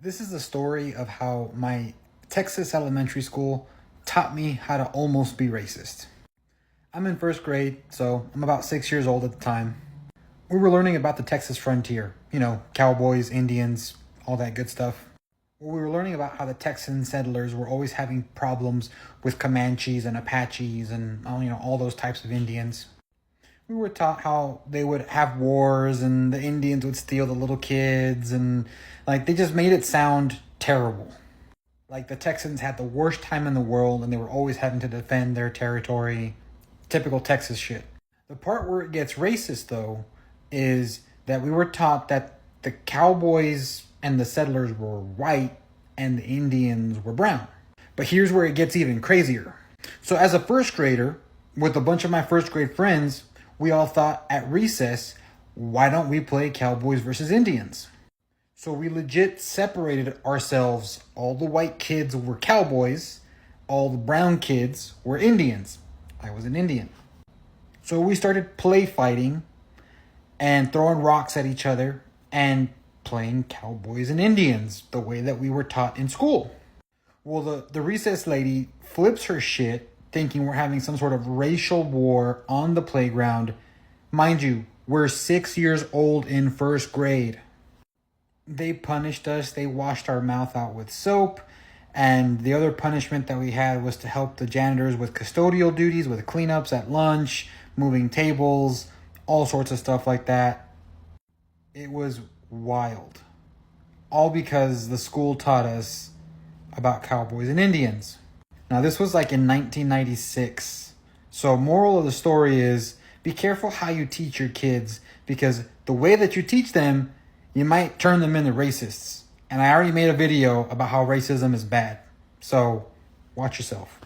This is the story of how my Texas elementary school taught me how to almost be racist. I'm in first grade, so I'm about 6 years old at the time. We were learning about the Texas frontier, cowboys, Indians, all that good stuff. We were learning about how the Texan settlers were always having problems with Comanches and Apaches and all those types of Indians. We were taught how they would have wars and the Indians would steal the little kids and they just made it sound terrible. Like the Texans had the worst time in the world and they were always having to defend their territory. Typical Texas shit. The part where it gets racist though is that we were taught that the cowboys and the settlers were white and the Indians were brown. But here's where it gets even crazier. So as a first grader, with a bunch of my first grade friends, we all thought at recess, why don't we play Cowboys versus Indians? So we legit separated ourselves. All the white kids were cowboys. All the brown kids were Indians. I was an Indian. So we started play fighting and throwing rocks at each other and playing cowboys and Indians the way that we were taught in school. Well, the recess lady flips her shit thinking we're having some sort of racial war on the playground. Mind you, we're 6 years old in first grade. They punished us. They washed our mouth out with soap. And the other punishment that we had was to help the janitors with custodial duties, with cleanups at lunch, moving tables, all sorts of stuff like that. It was wild. All because the school taught us about cowboys and Indians. Now, this was in 1996. So moral of the story is be careful how you teach your kids, because the way that you teach them, you might turn them into racists. And I already made a video about how racism is bad. So watch yourself.